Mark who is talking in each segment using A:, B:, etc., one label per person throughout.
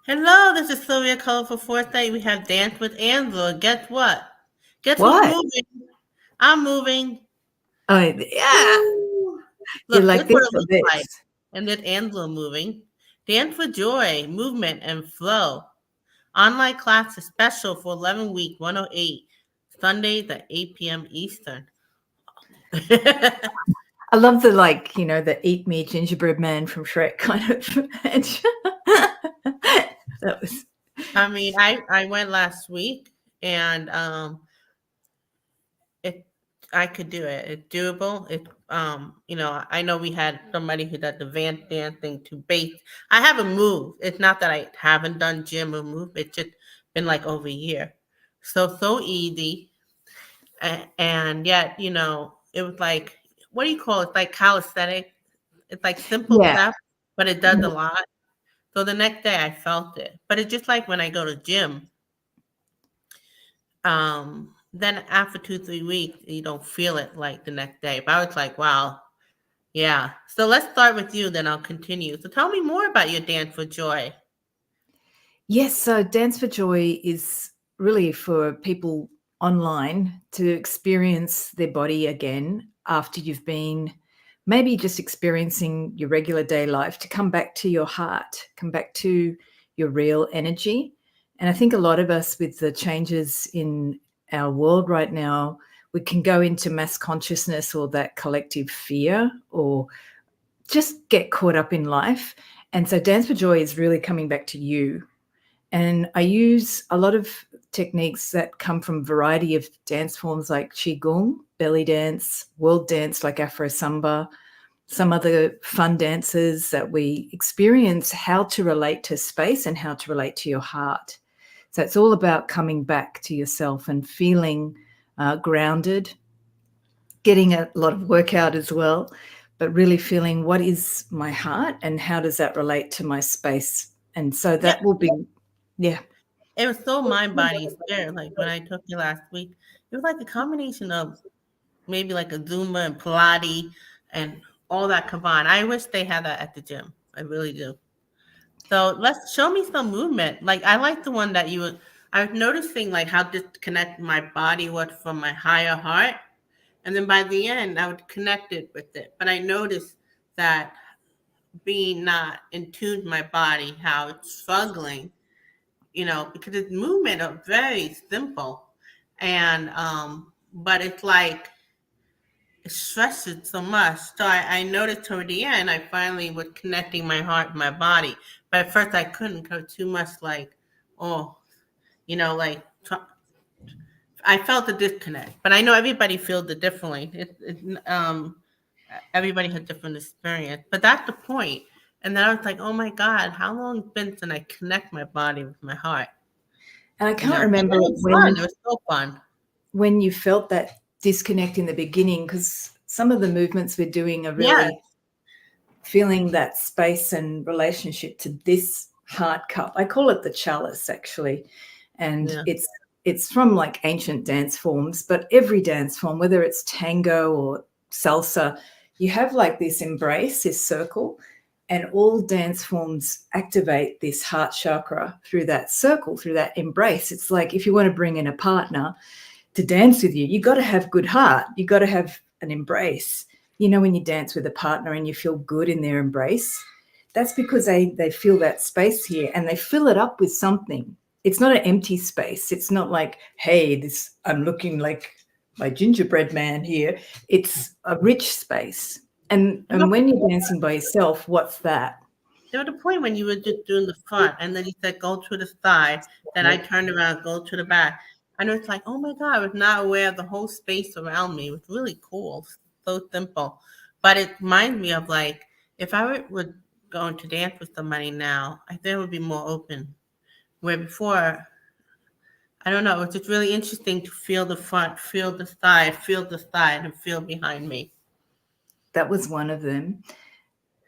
A: Hello, this is Sylvia Colorful Foresight. We have Dance with Angela. Guess what? Guess who's
B: What?
A: moving? I'm moving.
B: Oh, yeah.
A: Woo!
B: You
A: Look, this
B: like
A: is what
B: this
A: it
B: or
A: looks like.
B: this?
A: And there's Angela moving. Dance for joy, movement, and flow. Online class is special for 11 week 108, Sundays at 8 p.m. Eastern.
B: I love the eat me gingerbread man from Shrek kind of edge. That was,
A: I mean, I went last week and it I could do it. It's doable. I know we had somebody who did the van dancing to base. I haven't moved. It's not that I haven't done gym or move. It's just been like over a year. So easy. And yet, it was like, what do you call it? It's like calisthenic. It's like simple
B: yeah.
A: stuff, but it does a lot. So the next day I felt it. But it's just like when I go to gym, then after 2, 3 weeks, you don't feel it like the next day. But I was like, wow, yeah. So let's start with you, then I'll continue. So tell me more about your Dance for Joy.
B: Yes, so Dance for Joy is really for people online to experience their body again after you've been maybe just experiencing your regular day life, to come back to your heart, come back to your real energy. And I think a lot of us, with the changes in our world right now, we can go into mass consciousness or that collective fear, or just get caught up in life. And so Dance for Joy is really coming back to you. And I use a lot of techniques that come from a variety of dance forms like Qigong, belly dance, world dance like Afro Samba, some other fun dances that we experience, how to relate to space and how to relate to your heart. So it's all about coming back to yourself and feeling grounded, getting a lot of workout as well, but really feeling what is my heart and how does that relate to my space. And so
A: Yeah,
B: that will be, yeah.
A: it was so mind, body, and spirit. Like when I took you last week, it was like a combination of maybe like a Zumba and Pilates and all that combined. I wish they had that at the gym. I really do. So let's show me some movement. Like I like the one that you would. I was noticing like how disconnected my body was from my higher heart. And then by the end, I would connect it with it. But I noticed that being not in tune with my body, how it's struggling, because its movement are very simple. And but it's like it stresses so much. So I noticed toward the end, I finally was connecting my heart with my body. But at first I couldn't because too much like, oh, like I felt the disconnect. But I know everybody feels it differently. Everybody has different experience, but that's the point. And then I was like, oh my God, how long it's been since I connect my body with my heart?
B: And I can't
A: And
B: remember
A: it was fun. It was so fun.
B: when you felt that disconnect in the beginning, because some of the movements we're doing are
A: Yes.
B: really feeling that space and relationship to this heart cup. I call it the chalice, actually. And
A: Yeah.
B: it's from like ancient dance forms, but every dance form, whether it's tango or salsa, you have like this embrace, this circle, and all dance forms activate this heart chakra through that circle, through that embrace. It's like if you want to bring in a partner to dance with you, you got to have good heart. You got to have an embrace. When you dance with a partner and you feel good in their embrace, that's because they feel that space here and they fill it up with something. It's not an empty space. It's not like, hey, this I'm looking like my gingerbread man here. It's a rich space. And
A: And
B: when you're dancing by yourself, what's that?
A: there was a point when you were just doing the front, and then you said go to the side. Then I turned around, go to the back. And it was like, oh my God, I was not aware of the whole space around me. It was really cool, so simple. But it reminds me of like, if I were going to dance with somebody now, I think I would be more open. Where before, I don't know, it was just really interesting to feel the front, feel the side, and feel behind me.
B: That was one of them.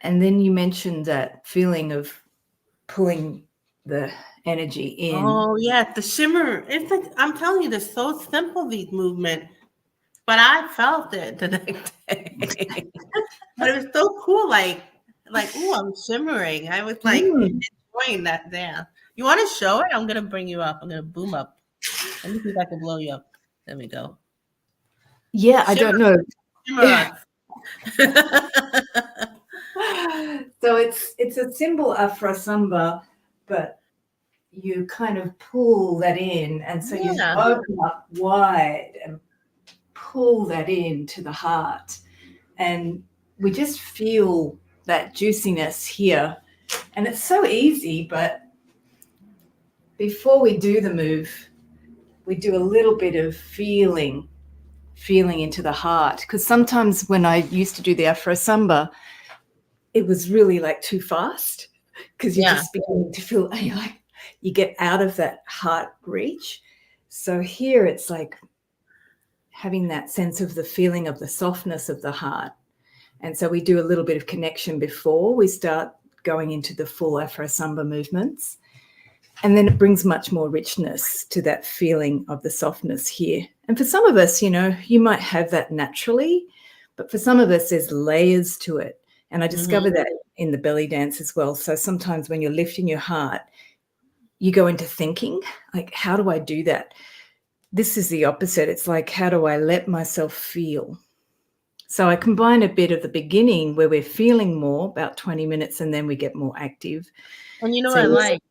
B: And then you mentioned that feeling of pulling the energy in.
A: Oh yeah, the shimmer. It's like I'm telling you, they're so simple these movements, but I felt it the next day. But it was so cool, like, oh, I'm shimmering. I was like
B: Mm.
A: enjoying that dance. You want to show it? I'm gonna bring you up. I'm gonna boom up. Let me see if I can blow you up. There we go.
B: Yeah, I
A: Shimmer,
B: don't know.
A: shimmer us.
B: So it's a symbol of Frasamba, but you kind of pull that in, and so you
A: Yeah.
B: open up wide and pull that into the heart, and we just feel that juiciness here. And it's so easy, but before we do the move, we do a little bit of feeling into the heart, because sometimes when I used to do the Afro Samba, it was really like too fast, because you're
A: Yeah.
B: just beginning to feel, you like, you get out of that heart reach. So here it's like having that sense of the feeling of the softness of the heart. And so we do a little bit of connection before we start going into the full Afro Samba movements. And then it brings much more richness to that feeling of the softness here. And for some of us, you might have that naturally, but for some of us, there's layers to it. And I
A: Hmm.
B: discovered that in the belly dance as well. So sometimes when you're lifting your heart, you go into thinking, like, how do I do that? This is the opposite. It's like, how do I let myself feel? So I combine a bit of the beginning where we're feeling more, about 20 minutes, and then we get more active.
A: And you know
B: So
A: what I
B: yes,
A: like?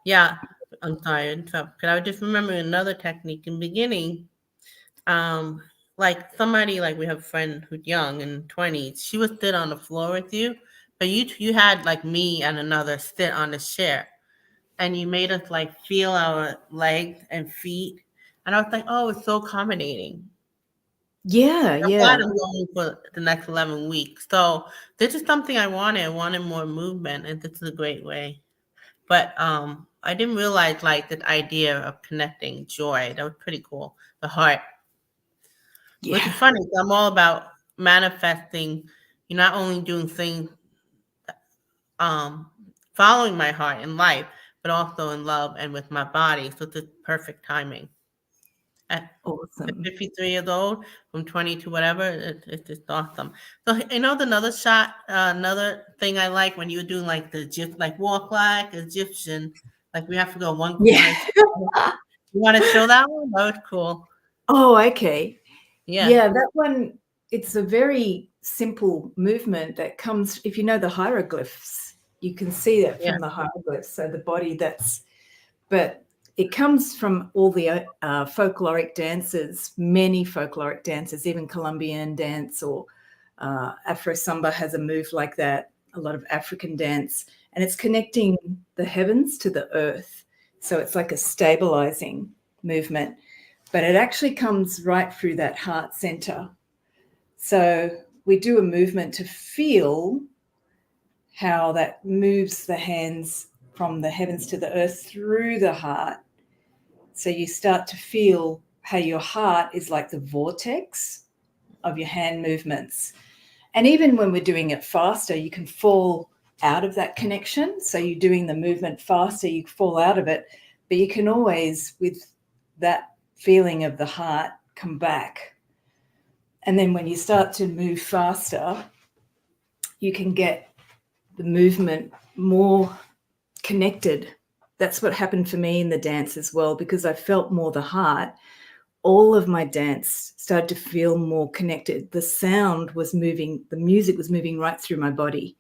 A: Yeah. I'm sorry to interrupt. Because I was just remembering another technique in the beginning. Um, like somebody, like we have a friend who's young in 20s. She would sit on the floor with you, but you had like me and another sit on the chair, and you made us like feel our legs and feet. And I was like, oh, it's so accommodating.
B: yeah,
A: I'm glad
B: yeah.
A: I'm going for the next 11 weeks. So this is something I wanted. I wanted more movement, and this is a great way. But I didn't realize like the idea of connecting joy. That was pretty cool. The heart, which is
B: Yeah,
A: funny. 'Cause I'm all about manifesting. You're not only doing things, um, following my heart in life, but also in love and with my body. So it's just perfect timing. At
B: awesome.
A: 53 years old, from 20 to whatever, it's just awesome. So another shot, another thing I like when you're doing like the like walk like Egyptian, like we have to go one
B: Yeah.
A: corner. You want to show that one? That was cool.
B: Oh, okay.
A: Yeah,
B: Yeah, that one, it's a very simple movement that comes, if you know the hieroglyphs, you can see that
A: yeah.
B: from the hieroglyphs. So the body but it comes from all the folkloric dances, many folkloric dances, even Colombian dance or Afro Samba has a move like that, a lot of African dance, and it's connecting the heavens to the earth. So it's like a stabilizing movement, but it actually comes right through that heart center. So we do a movement to feel how that moves the hands from the heavens to the earth through the heart. So you start to feel how your heart is like the vortex of your hand movements. And even when we're doing it faster, you can fall out of that connection. So you're doing the movement faster, you fall out of it, but you can always, with that feeling of the heart, come back. And then when you start to move faster, you can get the movement more connected. That's what happened for me in the dance as well, because I felt more the heart. All of my dance started to feel more connected. The sound was moving, the music was moving right through my body,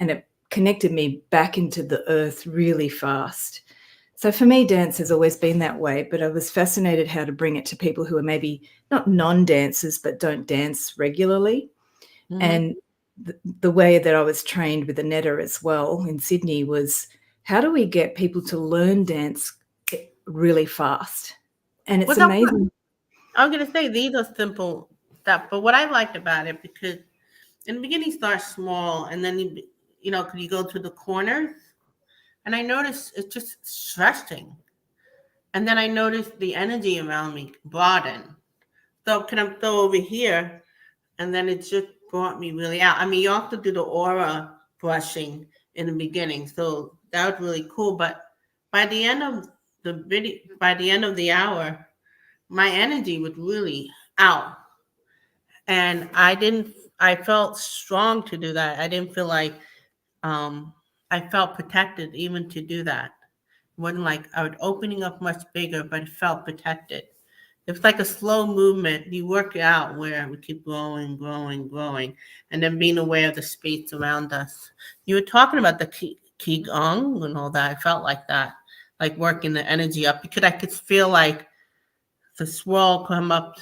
B: and it connected me back into the earth really fast. So for me, dance has always been that way, but I was fascinated how to bring it to people who are maybe not non-dancers, but don't dance regularly.
A: Hmm.
B: And the way that I was trained with Anetta as well in Sydney was, how do we get people to learn dance really fast? And it's
A: What's up?
B: amazing.
A: I was gonna say these are simple stuff, but what I liked about it, because in the beginning start small, and then could you go to the corners, and I noticed it's just stretching, and then I noticed the energy around me broaden. So can I go over here, and then it just brought me really out. I mean, you also do the aura brushing in the beginning, so that was really cool. But by the end of by the end of the hour, my energy was really out, and I felt strong to do that. I didn't feel like, um I felt protected even to do that. wasn't like I was opening up much bigger, but it felt protected. It was like a slow movement. You work it out where we keep growing, growing, growing, and then being aware of the space around us. You were talking about the qigong and all that. I felt like that, like working the energy up because I could feel like the swirl come up.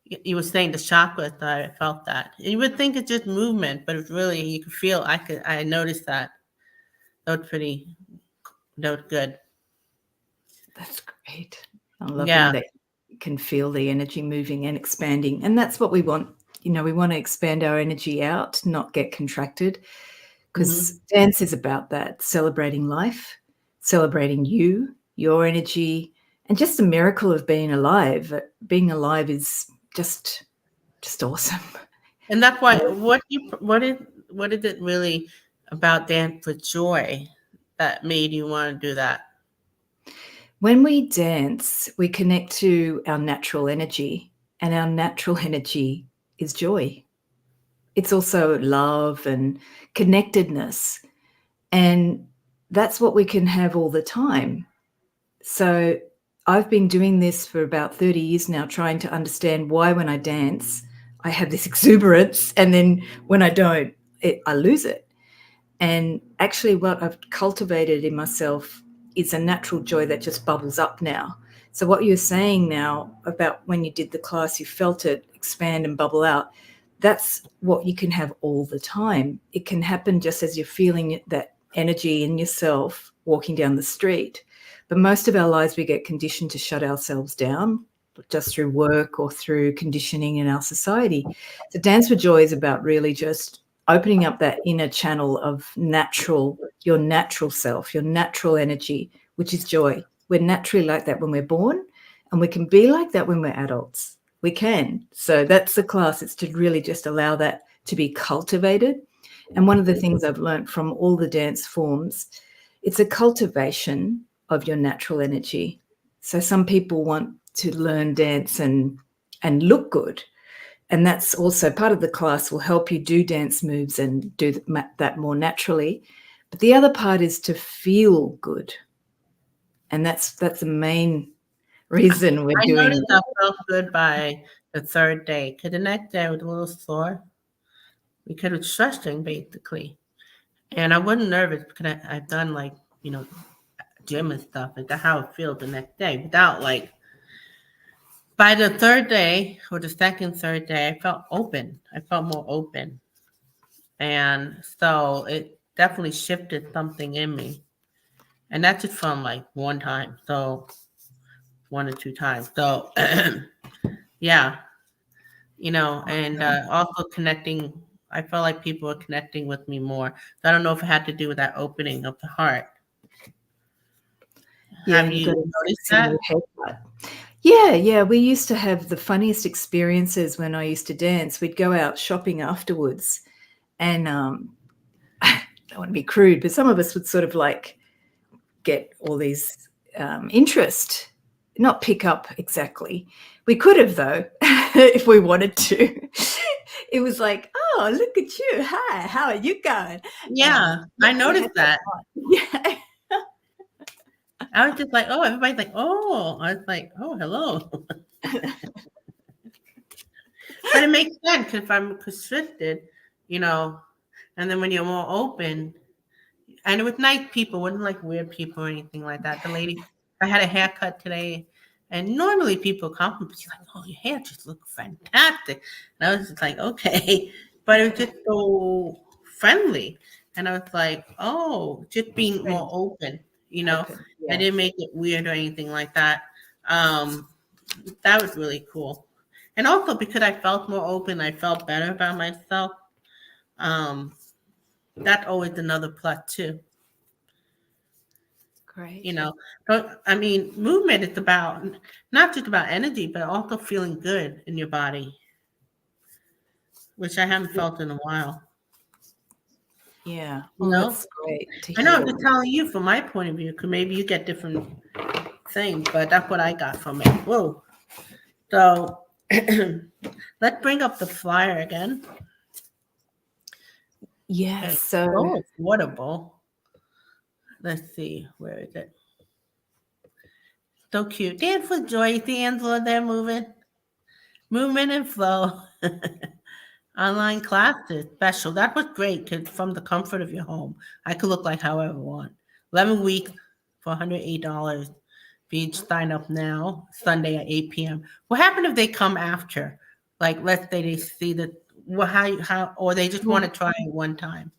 A: You were saying the chakras. I felt that. And you would think it's just movement, but it's really you could feel. I noticed that. That was pretty. That was good.
B: That's great. I'm loving
A: Yeah.
B: that you can feel the energy moving and expanding. And that's what we want. You know, we want to expand our energy out, not get contracted, because
A: Hmm.
B: dance is about that, celebrating life, celebrating you, your energy, and just a miracle of being alive. Being alive is just awesome.
A: And that's why what is it really about dance for joy that made you want to do that?
B: When we dance, we connect to our natural energy, and our natural energy is joy. It's also love and connectedness, and that's what we can have all the time. So I've been doing this for about 30 years now, trying to understand why when I dance, I have this exuberance, and then when I don't, I lose it. And actually, what I've cultivated in myself is a natural joy that just bubbles up now. So, what you're saying now about when you did the class, you felt it expand and bubble out. That's what you can have all the time. It can happen just as you're feeling that energy in yourself walking down the street. But most of our lives, we get conditioned to shut ourselves down just through work or through conditioning in our society. So, Dance for Joy is about really just opening up that inner channel of your natural self, your natural energy, which is joy. We're naturally like that when we're born, and we can be like that when we're adults. We can. So that's the class. It's to really just allow that to be cultivated. And one of the things I've learned from all the dance forms, it's a cultivation of your natural energy. So some people want to learn dance and look good. And that's also part of the class will help you do dance moves and do that more naturally. But the other part is to feel good. And that's the main reason we're
A: I
B: doing.
A: noticed I felt good by the third day. Cause the next day I was a little sore because it's stretching basically. And I wasn't nervous because I've done like, you know, gym and stuff. And that's how it feels the next day without like by the third day or the second, third day, I felt open. I felt more open. And so it definitely shifted something in me. And that's just from like one time. So one or two times. So yeah, and also connecting. I felt like people were connecting with me more. So I don't know if it had to do with that opening of the heart.
B: Yeah,
A: Have
B: you
A: you
B: got a
A: noticed
B: sexy
A: that?
B: new haircut. Yeah. We used to have the funniest experiences when I used to dance. We'd go out shopping afterwards, and I don't want to be crude, but some of us would sort of like get all these interest, not pick up exactly. We could have though, if we wanted to. It was like, oh, look at you. Hi, how are you going?
A: Yeah,
B: Yeah,
A: I
B: we had
A: noticed
B: that
A: that.
B: fun. Yeah.
A: I was just like, oh, everybody's like, oh. I was like, oh, hello. But it makes sense if I'm constricted, you know, and then when you're more open, and it was nice people, wasn't like weird people or anything like that. The lady, I had a haircut today, and normally people compliment, she's like, "Oh, your hair just looks fantastic." And I was just like, "Okay," but it was just so friendly, and I was like, "Oh, just being more
B: Friend,
A: open."
B: open.
A: I
B: Yeah.
A: didn't make it weird or anything like that. Um, that was really cool, and also because I felt more open, I felt better about myself. Um, that's always another plus too. You
B: Great.
A: know, but I mean, movement is about not just about energy, but also feeling good in your body, which I haven't felt in a while.
B: Yeah.
A: You
B: Well,
A: know,
B: that's great to
A: I know
B: hear.
A: I'm just telling you from my point of view, because maybe you get different things, but that's what I got from it. Whoa. So let's bring up the flyer again.
B: Yes.
A: It's
B: So
A: so affordable. let's see, where is it? So cute. Dance with Joy. You see Angela there moving? Movement and flow. Online classes special. That was great because from the comfort of your home, I could look like however I want. 11 weeks for $108. If you sign up now, Sunday at 8 p.m. What happened if they come after? Like, let's say they see that, well, how, or they just want
B: Well,
A: to try it one time.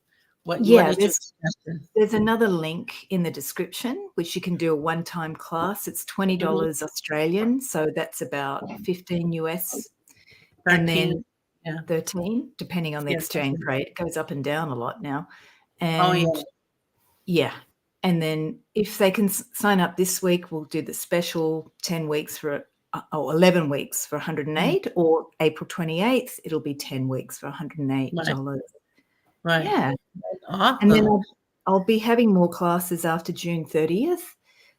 A: What
B: yeah,
A: is your suggestion?
B: there's another link in the description, which you can do a one-time class. It's $20
A: Mhm.
B: Australian, so that's about 15 US, and
A: 13.
B: then
A: Yeah.
B: 13, depending on the
A: Yeah.
B: exchange rate. It goes up and down a lot now.
A: Oh, yeah.
B: And yeah, and then if they can sign up this week, we'll do the special 10 weeks for 11 weeks for 108, or April 28th, it'll be 10 weeks for
A: Right.
B: $108.
A: Right.
B: Yeah. And then
A: Awesome.
B: I'll be having more classes after June 30th.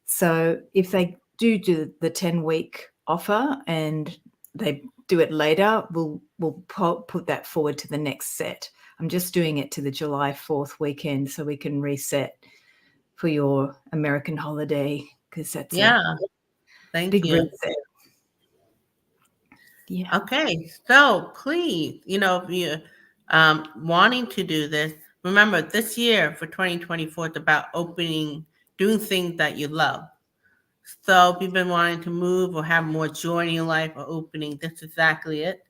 B: So if they do the 10-week offer and they do it later, we'll put that forward to the next set. I'm just doing it to the July 4th weekend so we can reset for your American holiday, because that's a
A: Yeah. Thank
B: big
A: you.
B: reset. Yeah.
A: Okay, so please, if you're wanting to do this, remember this year for 2024, it's about doing things that you love. So if you've been wanting to move or have more joy in your life or opening, that's exactly it.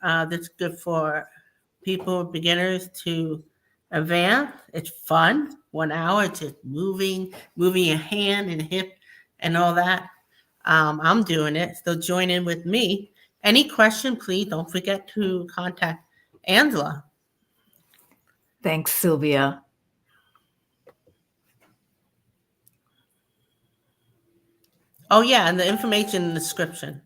A: That's good for people, beginners to advance. It's fun. 1 hour, just moving your hand and hip and all that. I'm doing it. So join in with me. Any question, please don't forget to contact Angela.
B: Thanks, Sylvia.
A: Oh, yeah, and the information in the description.